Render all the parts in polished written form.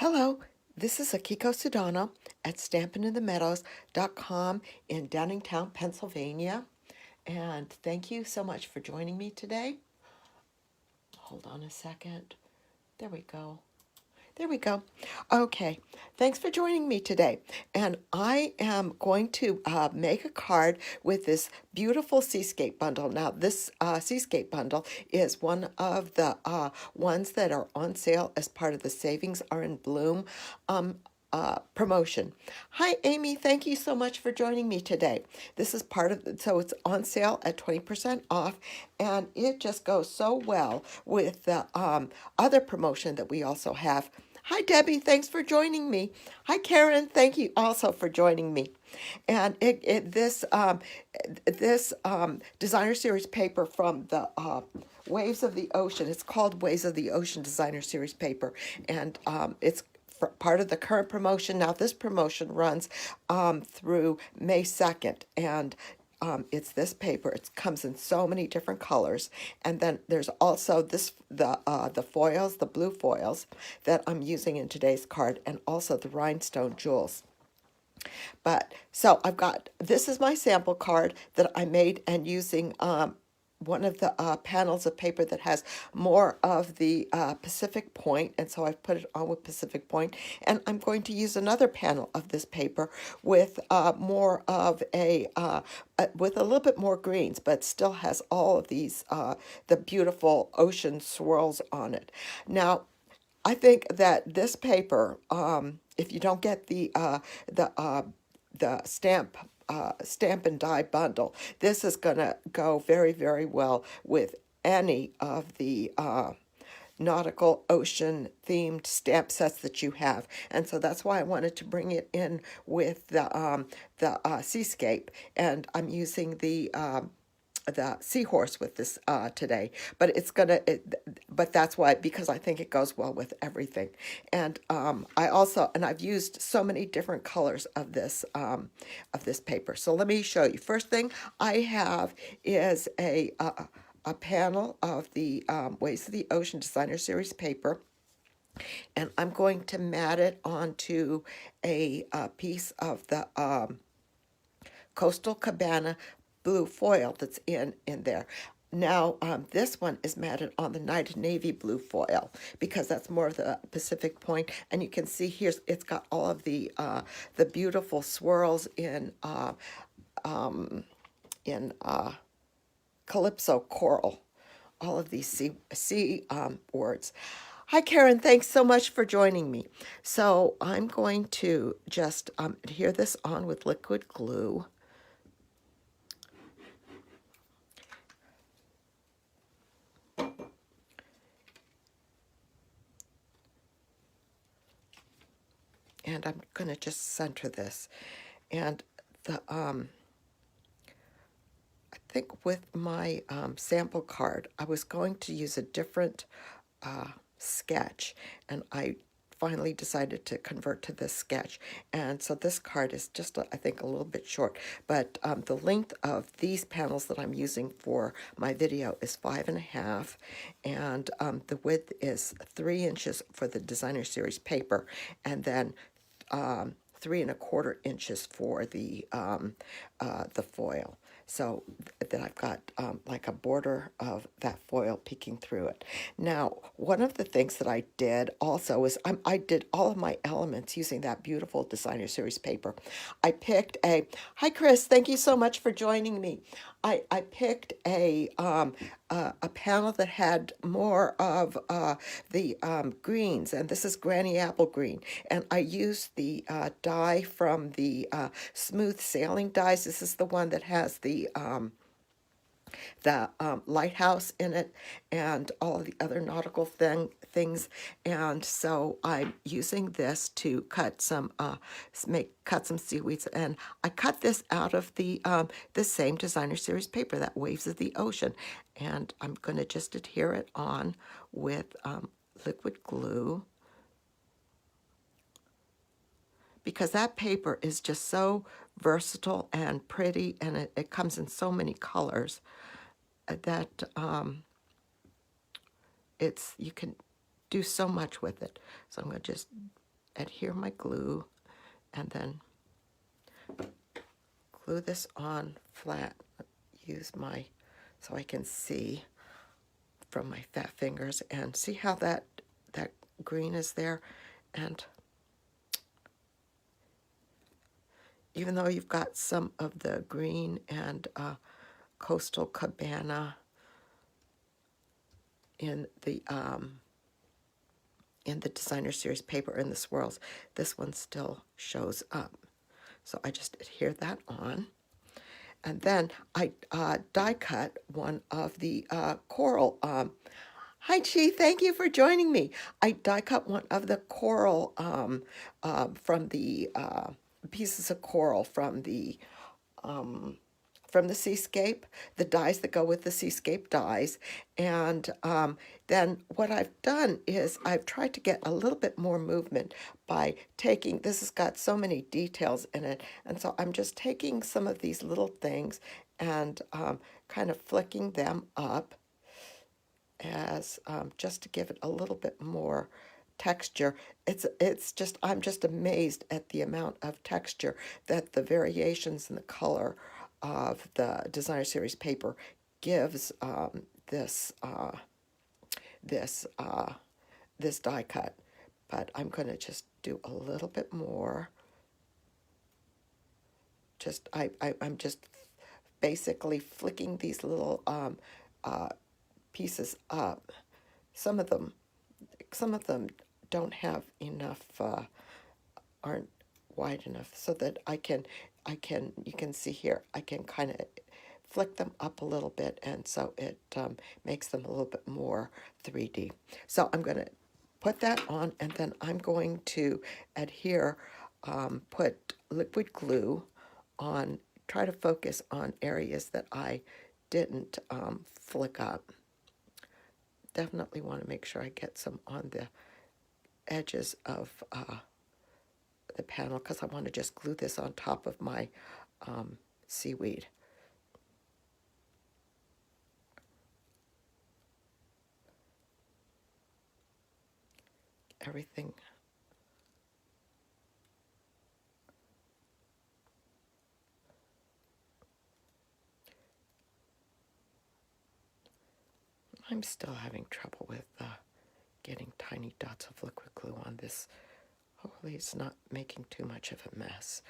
Hello, this is Akiko Sudano at stampinginthemeadows.com in Downingtown, Pennsylvania. And thank you so much for joining me today. Hold on a second. There we go. There we go. Okay, thanks for joining me today. And I am going to make a card with this beautiful Seascape bundle. Now, this Seascape bundle is one of the ones that are on sale as part of the Savings Are in Bloom promotion. Hi, Amy. Thank you so much for joining me today. This is part of, so it's on sale at 20% off, and it just goes so well with the other promotion that we also have. Hi, Debbie. Thanks for joining me. Hi, Karen. Thank you also for joining me. And this designer series paper from the Waves of the Ocean. It's called Waves of the Ocean Designer Series paper, and it's part of the current promotion. Now, this promotion runs through May 2nd, and it's this paper. It comes in so many different colors, and then there's also the foils, the blue foils that I'm using in today's card, and also the rhinestone jewels. But so this is my sample card that I made and using one of the panels of paper that has more of the Pacific Point, and so I've put it on with Pacific Point, and I'm going to use another panel of this paper with more of with a little bit more greens, but still has all of these the beautiful ocean swirls on it. Now, I think that this paper, if you don't get the stamp and die bundle, this is going to go very, very well with any of the nautical ocean themed stamp sets that you have. And so that's why I wanted to bring it in with the Seascape, and I'm using the seahorse with this today, but but that's why, because I think it goes well with everything. And I've used so many different colors of this paper. So let me show you. First thing I have is a panel of the Waves of the Ocean Designer Series paper, and I'm going to mat it onto a piece of the Coastal Cabana blue foil that's in there. Now, this one is matted on the Night Navy blue foil because that's more of the Pacific Point, and you can see here it's got all of the beautiful swirls in calypso coral, all of these sea words. Hi, Karen. Thanks so much for joining me. So I'm going to just adhere this on with liquid glue. And I'm going to just center this. And I think with my sample card, I was going to use a different sketch, and I finally decided to convert to this sketch. And so this card is just, I think, a little bit short, but the length of these panels that I'm using for my video is 5.5, and the width is 3 inches for the designer series paper, and then 3.25 inches for the foil. So that I've got like a border of that foil peeking through it. Now, one of the things that I did also is I did all of my elements using that beautiful designer series paper. I picked hi Chris, thank you so much for joining me. I picked a panel that had more of the greens, and this is Granny Apple Green. And I used the dye from the Smooth Sailing Dyes. This is the one that has the lighthouse in it and all of the other nautical things. And so I'm using this to cut some seaweeds, and I cut this out of the same designer series paper, that Waves of the Ocean, and I'm going to just adhere it on with liquid glue, because that paper is just so versatile and pretty, and it comes in so many colors that you can do so much with it. So I'm going to just adhere my glue and then glue this on flat. Use my, so I can see from my fat fingers, and see how that green is there. And even though you've got some of the green and Coastal Cabana in the designer series paper in the swirls, this one still shows up. So I just adhere that on. And then I die cut one of the coral. Hi, Chi. Thank you for joining me. I die cut one of the coral from the pieces of coral from the Seascape, the dies that go with the Seascape dies. And then what I've done is I've tried to get a little bit more movement by taking, this has got so many details in it, and so I'm just taking some of these little things and kind of flicking them up as just to give it a little bit more texture. It's just, I'm just amazed at the amount of texture that the variations in the color of the designer series paper gives this die cut. But I'm going to just do a little bit more. I'm just basically flicking these little pieces up. Some of them don't have enough, aren't wide enough, so that you can see here, I can kind of flick them up a little bit, and so it makes them a little bit more 3D. So I'm going to put that on, and then I'm going to adhere, put liquid glue on, try to focus on areas that I didn't flick up. Definitely want to make sure I get some on the edges of the panel, because I want to just glue this on top of my seaweed. Everything. I'm still having trouble with getting tiny dots of liquid glue on this. Hopefully it's not making too much of a mess.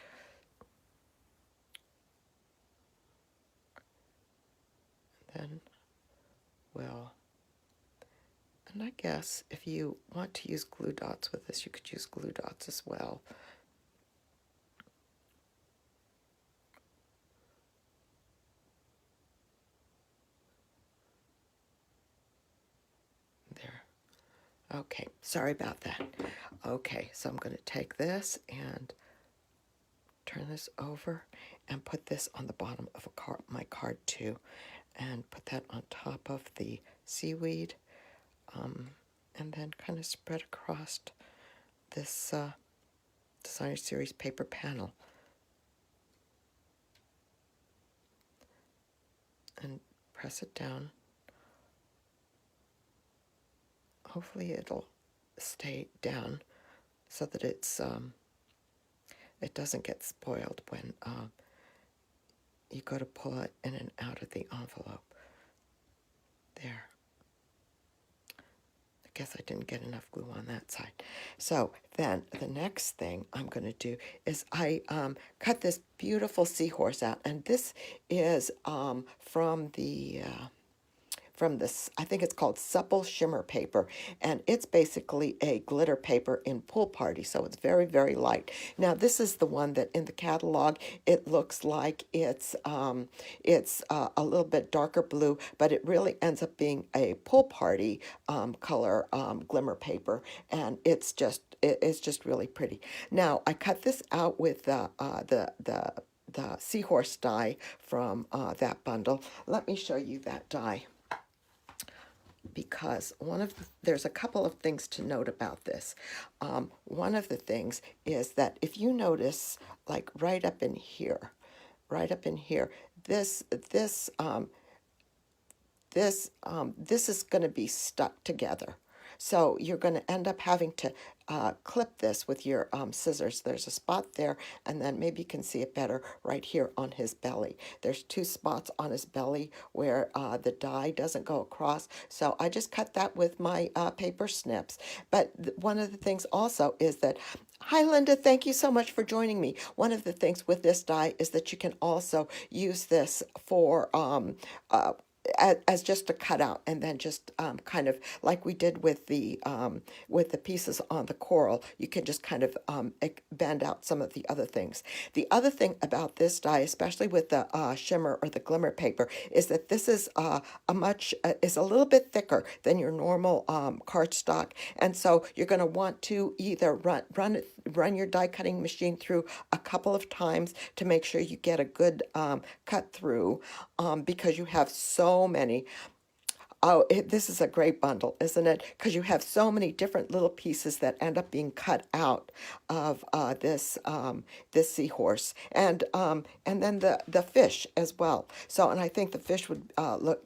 And then, and I guess if you want to use glue dots with this, you could use glue dots as well. There. Okay, sorry about that. Okay, so I'm going to take this and turn this over and put this on the bottom of my card too, and put that on top of the seaweed, and then kind of spread across this designer series paper panel, and press it down. Hopefully it'll stay down so that it's it doesn't get spoiled when you go to pull it in and out of the envelope. There. I guess I didn't get enough glue on that side. So then the next thing I'm going to do is I cut this beautiful seahorse out, and this is from this, I think it's called Supple Shimmer Paper, and it's basically a glitter paper in Pool Party, so it's very, very light. Now, this is the one that in the catalog, it looks like it's a little bit darker blue, but it really ends up being a Pool Party color glimmer paper, and it's just really pretty. Now, I cut this out with the seahorse die from that bundle. Let me show you that die, because there's a couple of things to note about this. One of the things is that if you notice, like right up in here, this is going to be stuck together. So you're going to end up having to clip this with your scissors. There's a spot there, and then maybe you can see it better right here on his belly. There's two spots on his belly where the die doesn't go across. So I just cut that with my paper snips. But one of the things also is that, hi Linda, thank you so much for joining me. One of the things with this die is that you can also use this for as just a cutout, and then just kind of like we did with the pieces on the coral, you can just kind of bend out some of the other things. The other thing about this die, especially with the shimmer or the glimmer paper, is that this is is a little bit thicker than your normal cardstock, and so you're going to want to either run your die cutting machine through a couple of times to make sure you get a good cut through, because you have so many. Oh, this is a great bundle, isn't it? Because you have so many different little pieces that end up being cut out of this seahorse, and then the fish as well. So, and I think the fish would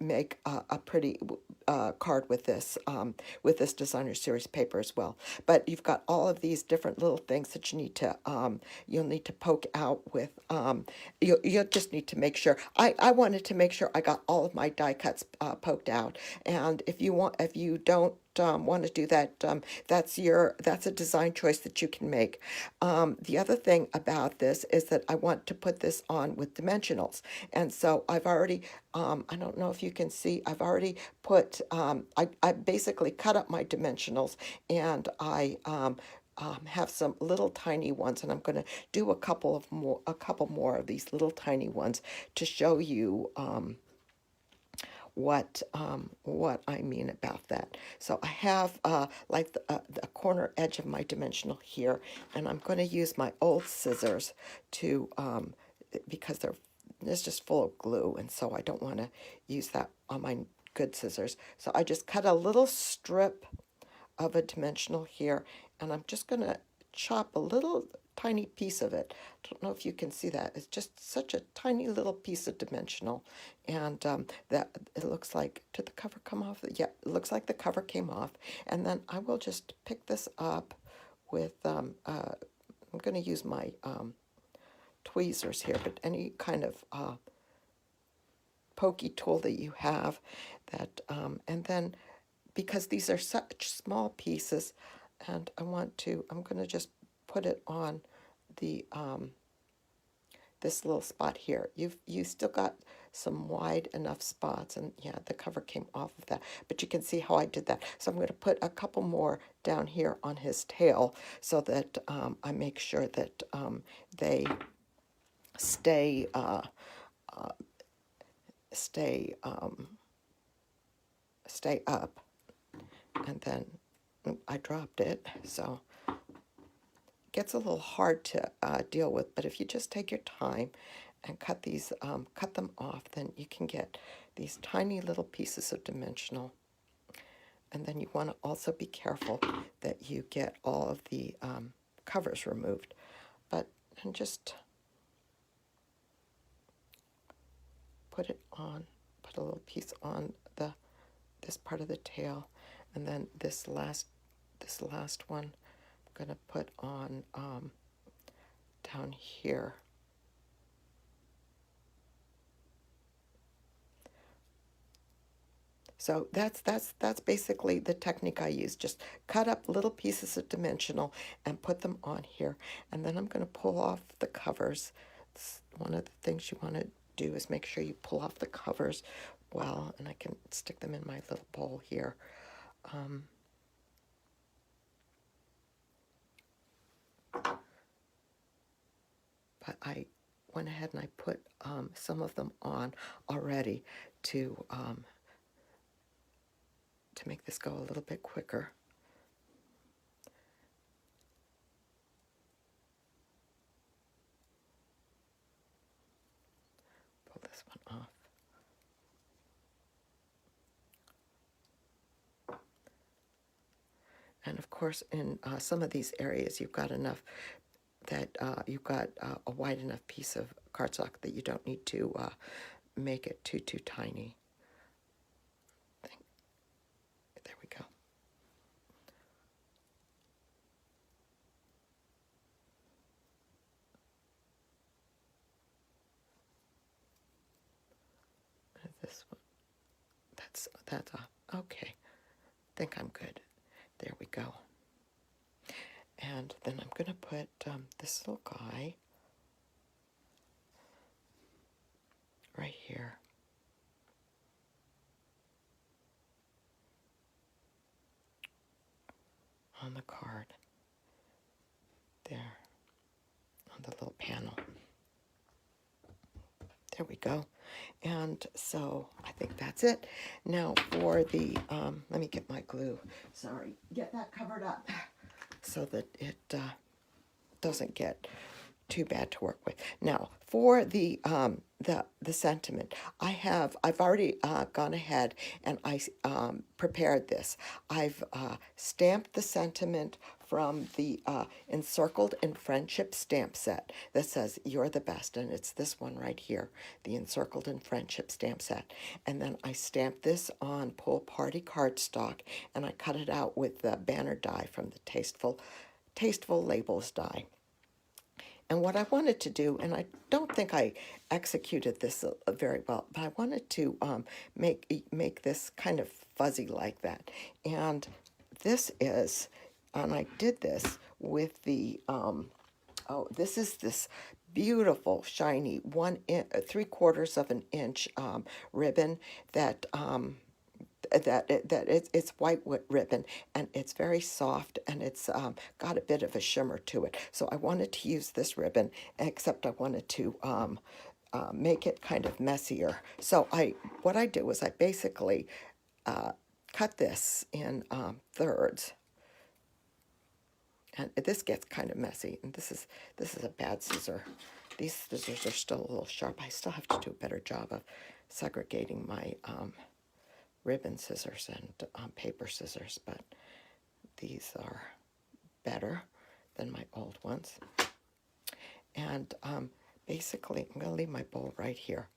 make a pretty card with this designer series paper as well. But you've got all of these different little things that you need to you'll need to poke out with. You'll just need to make sure. I wanted to make sure I got all of my die cuts poked out. And if you don't want to do that, that's a design choice that you can make. The other thing about this is that I want to put this on with dimensionals, and so I've already I don't know if you can see, I've already put I basically cut up my dimensionals, and I have some little tiny ones, and I'm going to do a couple more of these little tiny ones to show you what I mean about that. So I have like the corner edge of my dimensional here, and I'm going to use my old scissors to because it's just full of glue, and so I don't want to use that on my good scissors. So I just cut a little strip of a dimensional here, and I'm just going to chop a little tiny piece of it. I don't know if you can see that. It's just such a tiny little piece of dimensional, and that it looks like, did the cover come off? Yeah, it looks like the cover came off. And then I will just pick this up with I'm going to use my tweezers here, but any kind of pokey tool that you have, that and then because these are such small pieces, and I'm going to just put it on the this little spot here. You still got some wide enough spots, and yeah, the cover came off of that, but you can see how I did that. So I'm going to put a couple more down here on his tail, so that I make sure that they stay stay up. And then I dropped it, so it gets a little hard to deal with, but if you just take your time and cut them off, then you can get these tiny little pieces of dimensional. And then you want to also be careful that you get all of the covers removed. And just put a little piece on this part of the tail, and then this last one I'm going to put on down here. So that's basically the technique I use. Just cut up little pieces of dimensional and put them on here, and then I'm going to pull off the covers. It's one of the things you want to do is make sure you pull off the covers well, and I can stick them in my little bowl here. But I went ahead and I put some of them on already to make this go a little bit quicker. Pull this one off. And of course, in some of these areas, you've got enough that you've got a wide enough piece of cardstock that you don't need to make it too tiny. There we go. this one. That's okay. I think I'm good. There we go. And then I'm going to put this little guy right here. On the card. There. On the little panel. There we go. And so I think that's it. Now for the, let me get my glue. Sorry. Get that covered up so that it doesn't get too bad to work with. Now for the sentiment, I've already gone ahead and I prepared this. I've stamped the sentiment from the Encircled in Friendship stamp set that says "You're the best," and it's this one right here, the Encircled in Friendship stamp set. And then I stamped this on Pull Party cardstock, and I cut it out with the banner die from the Tasteful Labels die. And what I wanted to do, and I don't think I executed this very well, but I wanted to make this kind of fuzzy like that. And this is, and I did this with the, this is this beautiful, shiny 3/4 of an inch ribbon that it's white ribbon, and it's very soft, and it's got a bit of a shimmer to it. So I wanted to use this ribbon, except I wanted to make it kind of messier. So what I did was I basically cut this in thirds, and this gets kind of messy. And this is a bad scissor. These scissors are still a little sharp. I still have to do a better job of segregating my ribbon scissors and paper scissors, but these are better than my old ones. And basically, I'm going to leave my bowl right here.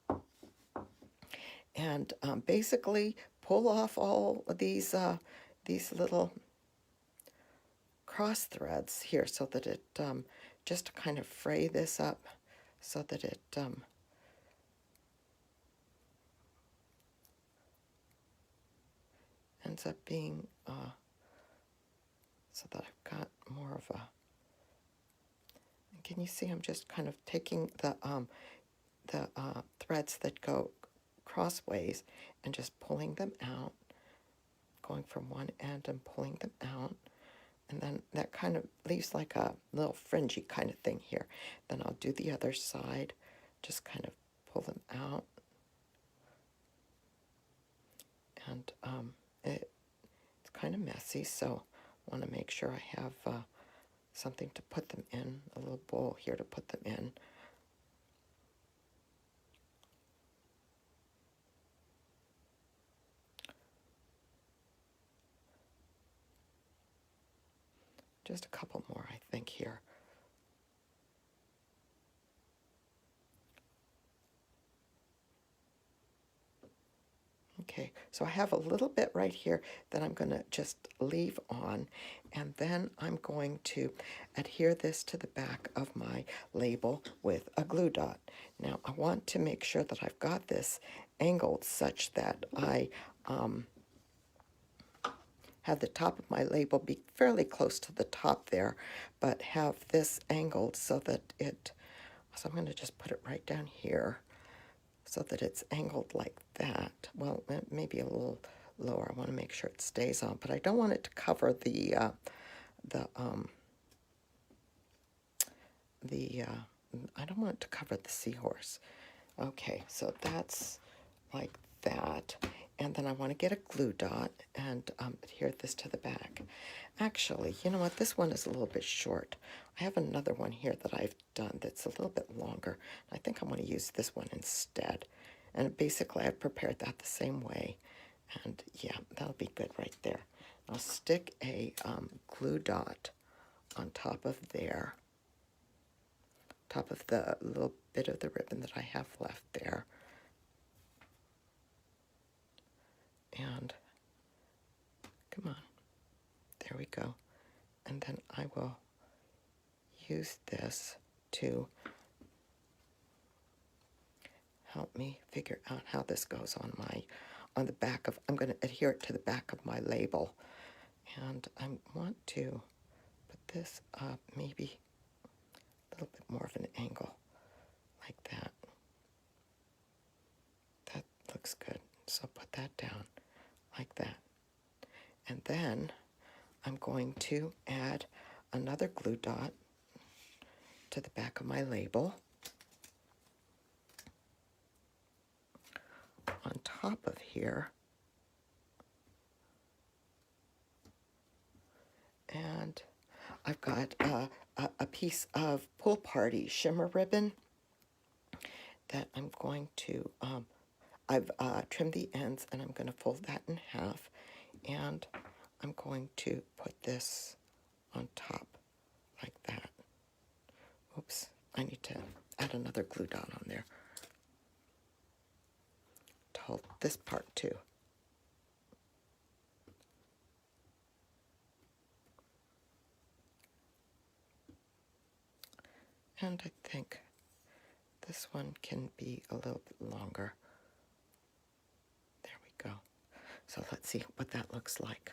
And basically, pull off all of these little cross threads here, so that it just to kind of fray this up, so that it ends up being so that I've got more of a, and can you see I'm just kind of taking the threads that go crossways and just pulling them out, going from one end and pulling them out, and then that kind of leaves like a little fringy kind of thing here. Then I'll do the other side, just kind of pull them out, and it's kind of messy, so I want to make sure I have something to put them in, a little bowl here to put them in. Just a couple more, I think, here. Okay, so I have a little bit right here that I'm going to just leave on, and then I'm going to adhere this to the back of my label with a glue dot. Now, I want to make sure that I've got this angled such that I have the top of my label be fairly close to the top there, but have this angled so that so I'm going to just put it right down here, so that it's angled like that. Well, maybe a little lower. I want to make sure it stays on, but I don't want it to cover I don't want it to cover the seahorse. Okay, so that's like that. And then I want to get a glue dot and adhere this to the back. Actually, you know what? This one is a little bit short. I have another one here that I've done that's a little bit longer. I think I want to use this one instead. And basically, I've prepared that the same way. And yeah, that'll be good right there. I'll stick a glue dot on top of there, top of the little bit of the ribbon that I have left there. And come on, there we go. And then I will use this to help me figure out how this goes on the back of, I'm going to adhere it to the back of my label. And I want to put this up maybe a little bit more of an angle, like that. That looks good. So put that down like that. And then I'm going to add another glue dot to the back of my label on top of here. And I've got a piece of Pool Party shimmer ribbon that I'm going to, I've trimmed the ends, and I'm going to fold that in half, and I'm going to put this on top like that. Oops, I need to add another glue dot on there to hold this part too. And I think this one can be a little bit longer. There we go. So let's see what that looks like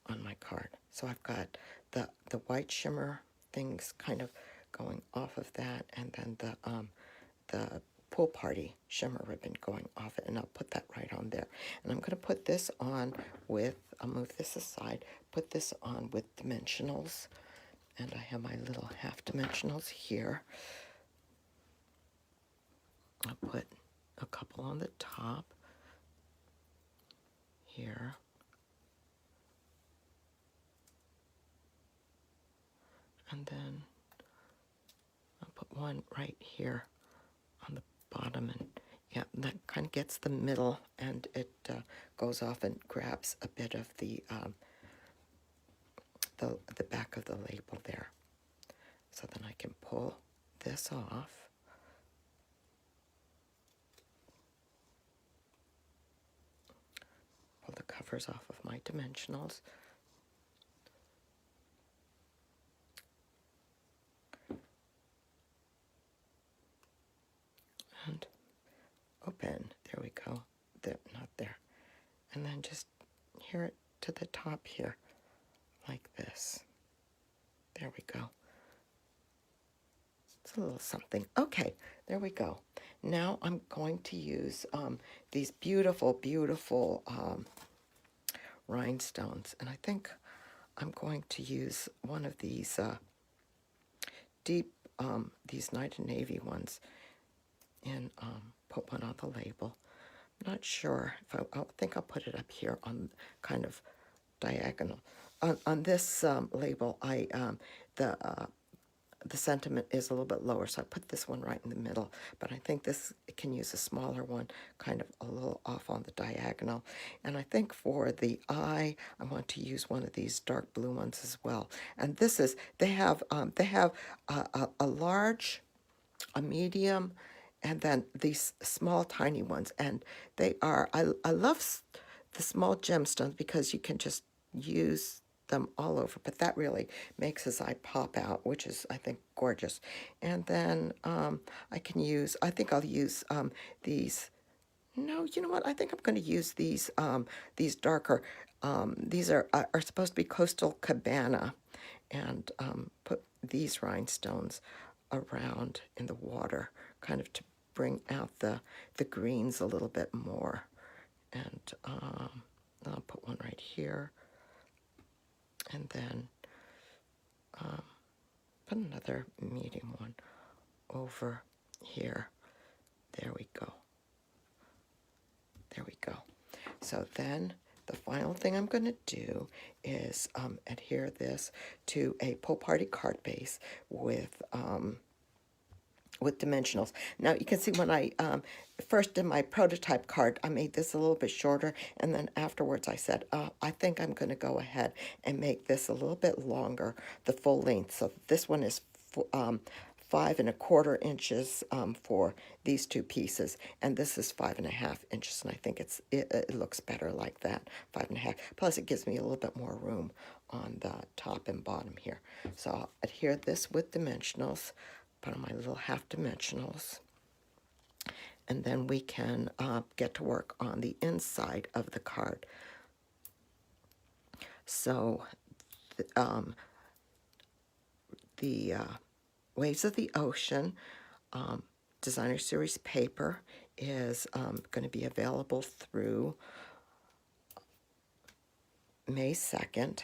on my card. So I've got the white shimmer things kind of going off of that, and then the Pool Party shimmer ribbon going off it, and I'll put that right on there. And I'm going to put this on with, I'll move this aside, put this on with dimensionals, and I have my little half dimensionals here. I'll put a couple on the top here. And then I'll put one right here on the bottom, and yeah, that kind of gets the middle, and it goes off and grabs a bit of the back of the label there. So then I can pull this off. Pull the covers off of my dimensionals. And open. There we go. There, not there. And then just adhere it to the top here, like this. There we go. It's a little something. Okay, there we go. Now I'm going to use these beautiful, beautiful rhinestones. And I think I'm going to use one of these deep, these Night and Navy ones, and put one on the label. I'm not sure if I think I'll put it up here on kind of diagonal. On this label, the sentiment is a little bit lower, so I put this one right in the middle, but I think this can use a smaller one, kind of a little off on the diagonal. And I think for the eye, I want to use one of these dark blue ones as well. And this is, they have a large, a medium, and then these small tiny ones. And they are, I love the small gemstones because you can just use them all over, but that really makes his eye pop out, which is, I think, gorgeous. And then I can use, I think I'll use these, no, you know what, I think I'm going to use these darker, these are supposed to be Coastal Cabana, and put these rhinestones around in the water, kind of to bring out the greens a little bit more. And I'll put one right here. And then put another medium one over here. There we go. There we go. So then the final thing I'm going to do is adhere this to a Pool Party card base with dimensionals. Now you can see when I first did my prototype card, I made this a little bit shorter, and then afterwards I said, I think I'm going to go ahead and make this a little bit longer, the full length. So this one is 5 1/4 inches for these two pieces, and this is 5 1/2 inches, and I think it looks better like that, 5 1/2. Plus it gives me a little bit more room on the top and bottom here. So I'll adhere this with dimensionals, put on my little half dimensionals, and then we can get to work on the inside of the card. So the Waves of the Ocean Designer Series paper is going to be available through May 2nd,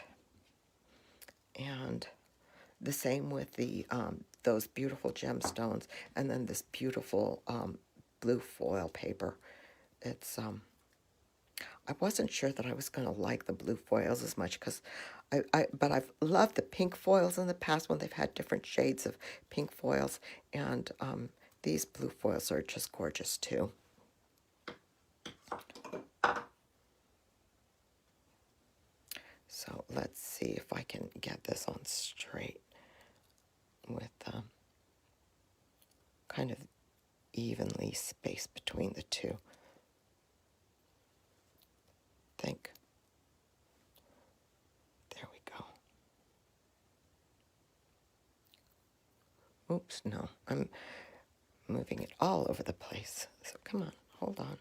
and the same with the those beautiful gemstones, and then this beautiful blue foil paper. It's I wasn't sure that I was going to like the blue foils as much, because but I've loved the pink foils in the past when they've had different shades of pink foils, and these blue foils are just gorgeous too. So let's see if I can get this on straight with kind of evenly spaced between the two. Think. There we go. Oops, no, I'm moving it all over the place. So come on, hold on.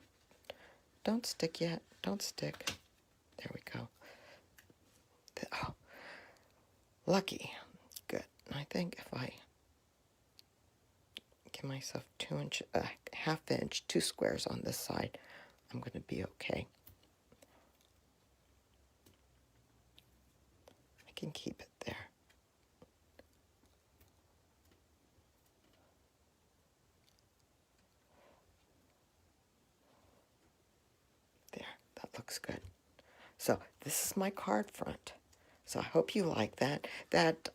Don't stick yet. Don't stick. There we go. Oh, lucky. Good. I think if I give myself 2 inch, half inch, 2 squares on this side, I'm going to be okay. I can keep it there. There, that looks good. So this is my card front. So I hope you like that. That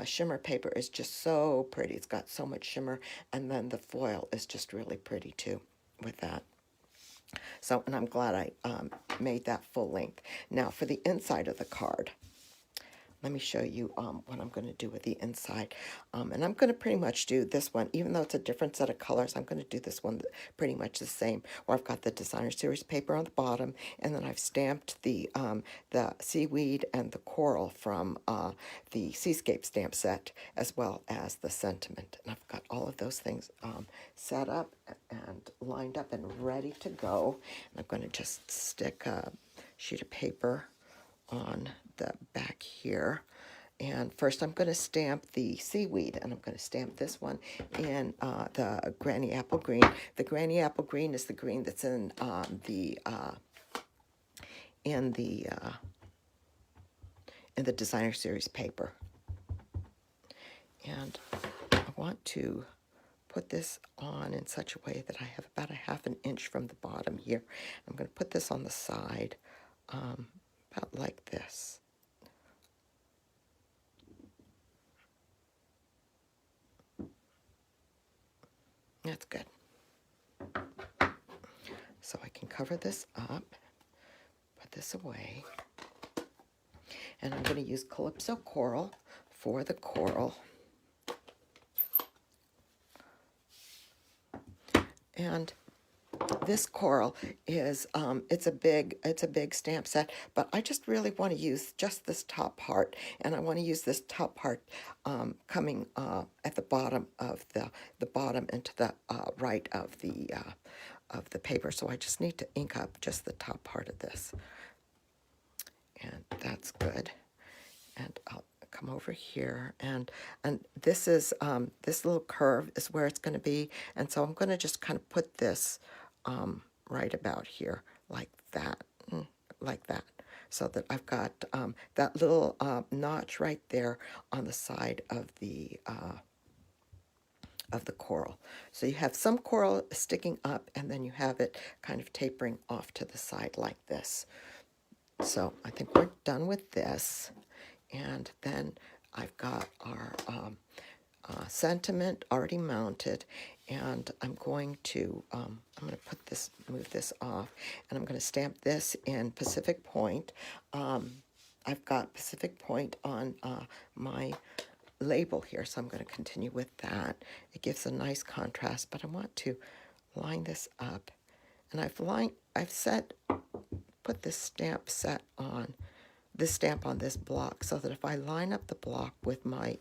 shimmer paper is just so pretty. It's got so much shimmer, and then the foil is just really pretty too with that. So, and I'm glad I made that full length. Now for the inside of the card, let me show you what I'm going to do with the inside. And I'm going to pretty much do this one, even though it's a different set of colors, I'm going to do this one pretty much the same, where I've got the Designer Series paper on the bottom, and then I've stamped the seaweed and the coral from the Seascape stamp set, as well as the sentiment. And I've got all of those things set up and lined up and ready to go. And I'm going to just stick a sheet of paper on the back here, and first I'm going to stamp the seaweed, and I'm going to stamp this one in the Granny Apple Green. The Granny Apple Green is the green that's in the Designer Series paper, and I want to put this on in such a way that I have about a ½ inch from the bottom here. I'm going to put this on the side about like this. That's good. So I can cover this up, put this away, and I'm going to use Calypso Coral for the coral. And this coral is it's a big stamp set, but I just really want to use just this top part, and I want to use this top part coming at the bottom of the bottom and to the right of the paper. So I just need to ink up just the top part of this, and that's good. And I'll come over here, and this is this little curve is where it's going to be, and so I'm going to just kind of put this right about here, like that, so that I've got that little notch right there on the side of the coral. So you have some coral sticking up, and then you have it kind of tapering off to the side like this. So I think we're done with this, and then I've got our sentiment already mounted, and I'm going to move this off, and I'm going to stamp this in Pacific Point. I've got Pacific Point on my label here, so I'm going to continue with that. It gives a nice contrast, but I want to line this up, and put this stamp set on this stamp on this block, so that if I line up the block with my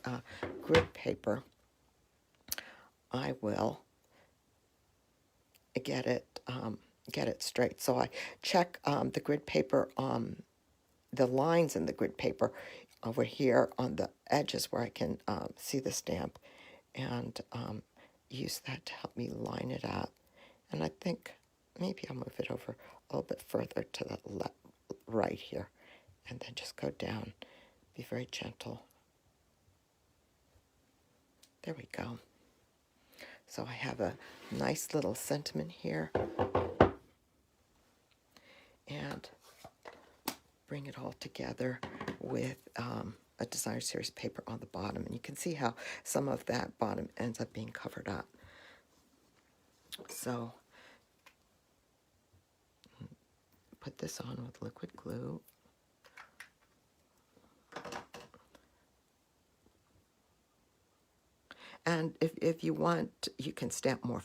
grid paper, I will get it straight. So I check the grid paper on the lines in the grid paper over here on the edges where I can see the stamp, and use that to help me line it up. And I think maybe I'll move it over a little bit further to the right here, and then just go down. Be very gentle. There we go. So I have a nice little sentiment here, and bring it all together with a designer series paper on the bottom. And you can see how some of that bottom ends up being covered up. So put this on with liquid glue. And if you want, you can stamp more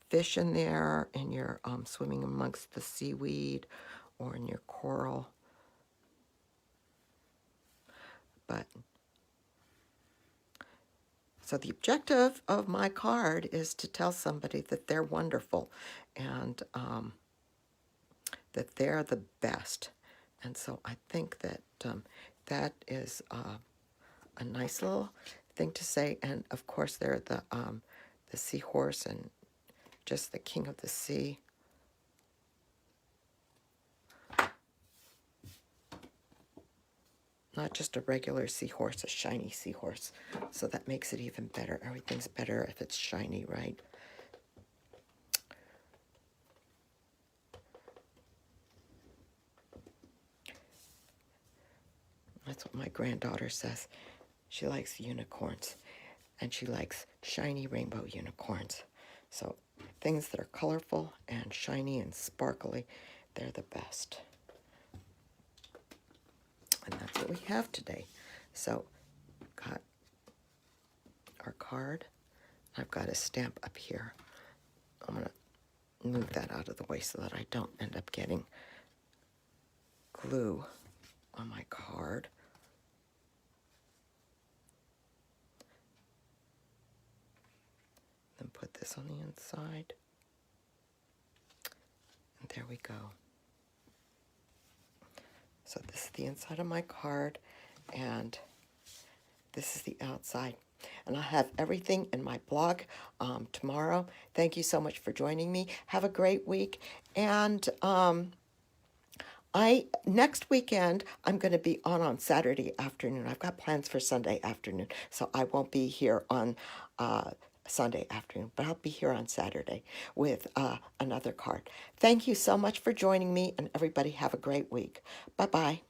fish in there, and you're swimming amongst the seaweed, or in your coral. But so the objective of my card is to tell somebody that they're wonderful, and that they're the best. And so I think that that is a nice little thing to say. And of course, they're the seahorse and just the king of the sea. Not just a regular seahorse, a shiny seahorse. So that makes it even better. Everything's better if it's shiny, right? That's what my granddaughter says. She likes unicorns, and she likes shiny rainbow unicorns. So things that are colorful and shiny and sparkly, they're the best. And that's what we have today. So, got our card. I've got a stamp up here. I'm going to move that out of the way so that I don't end up getting glue on my card. Then put this on the inside. And there we go. So this is the inside of my card, and this is the outside. And I'll have everything in my blog tomorrow. Thank you so much for joining me. Have a great week. And next weekend, I'm going to be on Saturday afternoon. I've got plans for Sunday afternoon, so I won't be here on Sunday afternoon, but I'll be here on Saturday with another card. Thank you so much for joining me, and everybody have a great week. Bye-bye.